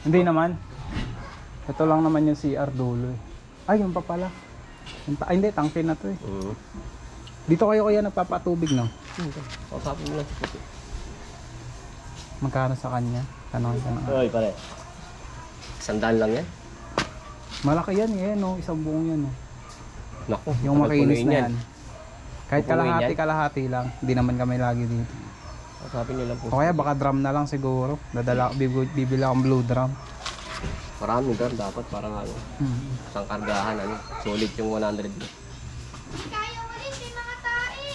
Hindi naman. Ito lang naman yung CR dulo eh. Ay, yung pa pala. Ay, hindi, tangke na to eh. Dito kayo kaya nagpapatubig, no? Kausapin mo lang si Puti. Magkano sa kanya? Tanongin ka na. Oy, pare. 100 lang yan. Malaki yan eh, no? Isang buong yan, no? Naku, Yung makinis na yan. Kahit Pupunuin kalahati lang. Hindi naman kami lagi dito. Kausapin niyo lang po. O kaya baka drum na lang siguro. Bibili akong blue drum. Maraming drum dapat parang ano. Isang kargahan ano. Solid yung 100. Kaya ulit, may mga tae.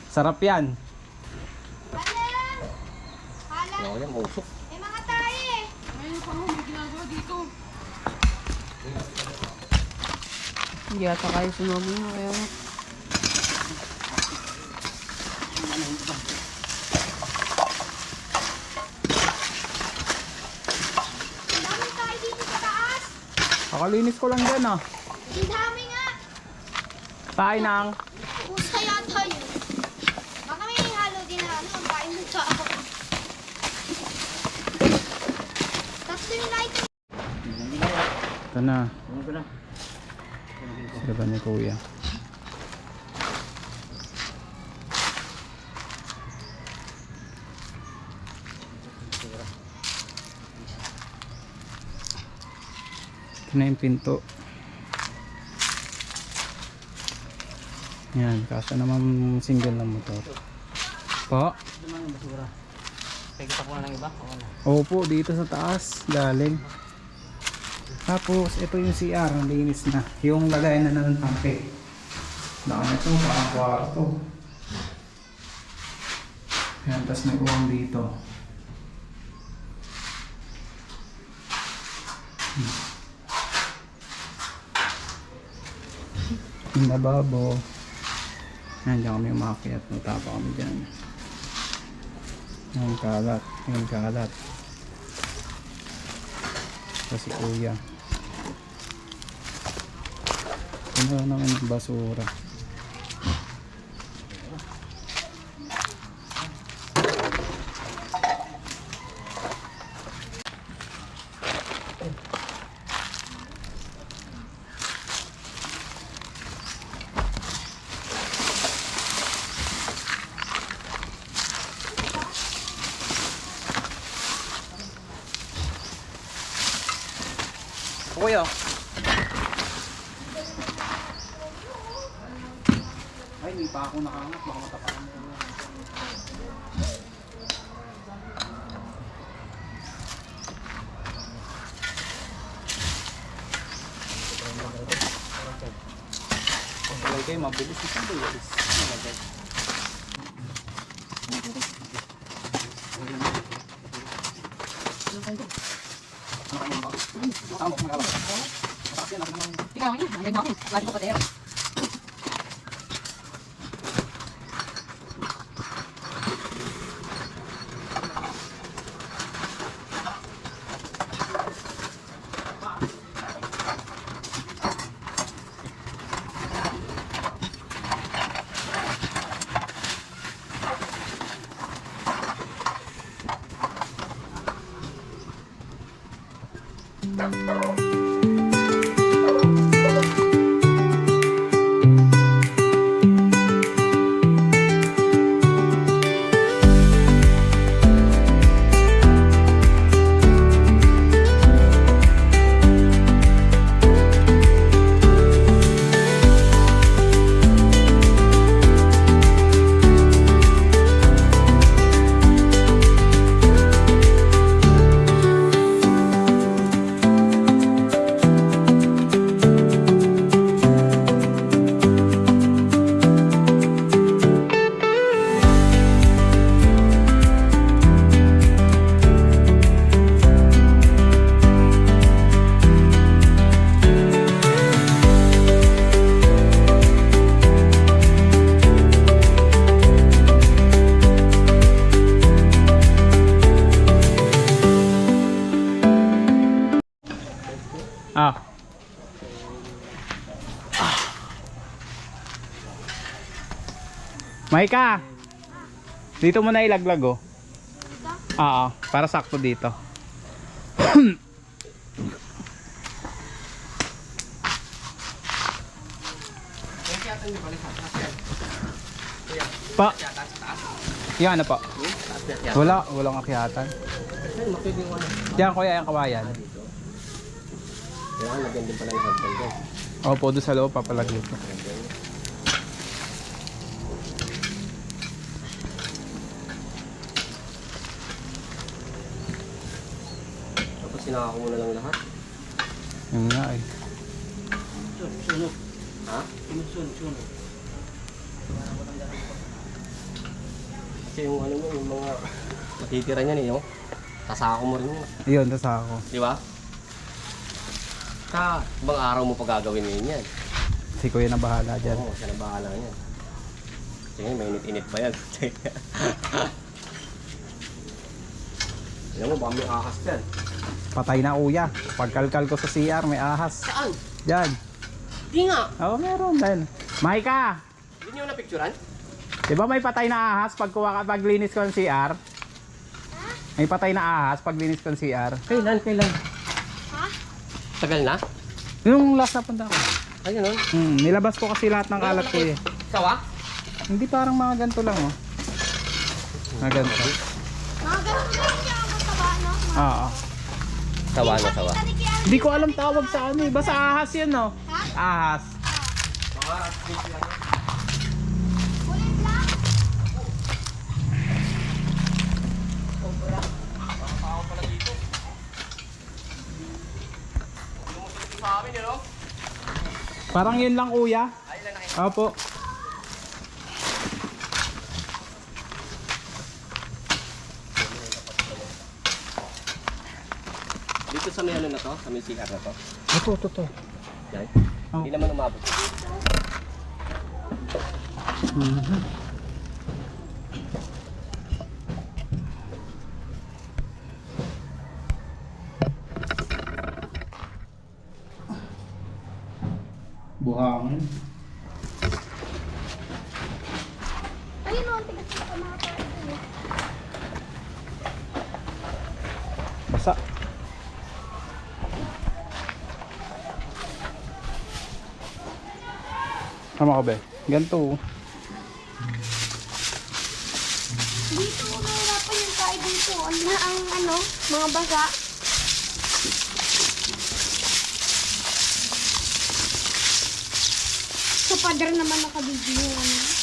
Sarap yan. Hala. Hala, Ano yan, mausok. may mga tae. Ayun pa mo, may ginagawa dito. Hindi ata kayo sumama nga kaya. Ang daming tae dito sa taas. Kakalinis ko lang dyan ah. Ang dami nga. Tayo nang. Pusa yata yun. Baka may halo din na ano, ang tae ng tao. Tatlo yung light. Ito na. Sila ba ni Kuya? Ito na yung pinto. Yan, kaso naman single na motor. Po? Pagkita ko na ng iba. Opo, dito sa taas, galing. Tapos, ito yung CR, ang linis na. Yung lagay na ng tangke. Daan ito, parang kwarto. Yan, tapos may uwang dito. Yung lababo. Yan, dyan kami umakyat. Natapa kami dyan. Yung kalat. Yung kalat. Kasi Kuya. Ano naman yung basura. Kuya. Ay, hindi pa ako nakaangat. Baka matapakan mo. Pagkalay kayo, mabilis. Isang bilis. Tingnan mo niya, ang ganda ko. Lagi ko pa tayo. Ah. Maika. Dito mo na ilaglag oh. Oo, para sakto dito. Pa. Yan na po. Walang akyatan. Yan kuya, yung kawayan. Kaya lagyan din pala yung hagdan ko. Opo, doon sa loob papalagay ko. Tapos sinaka ko muna lang lahat. Yun nga eh. Ha? Kasi yung ano mo, yung mga matitira niyan eh, oh. Tasako mo rin yun. Yun, tas ako. Di ba? Sa ibang araw mo pa gagawin yun yan. Si kuya na bahala dyan. Oo, siya na bahala yan. Sige, may init-init pa yan. Alam mo, baka may ahas dyan. Patay na kuya. Pagkalkal ko sa CR, may ahas. Saan? Dyan. Di nga. Oo, meron din. Maika! Hindi niyo na-picturean? Di ba may patay na ahas paglinis ko ng CR? May patay na ahas paglinis ko ng CR. Kailan? Ha? Tagal na? Yung last na punta ko. Ayun, no? Nilabas ko kasi lahat ng kalat ko eh. Sawa? Hindi parang mga ganito lang oh. Mga ganito. Mga ganun din yung mataba, no? Oo. Sawa na, sawa. Hindi ko alam tawag sa ano eh. Basta ahas yun no. Ha? Ahas. Kulay black? Parang yun lang kuya. Opo. Dito sa may ano na to, sa may CR na to. Ito. Yan. Oh. Hindi naman umabot. Buhangin. Ayun, no, tigas sa mga parang ano. Basa. Tama ka ba? Ganito. Dito, nahirapan yung tayo dito. Ang ano, mga basa. Sa pader naman nakabigyo, ano.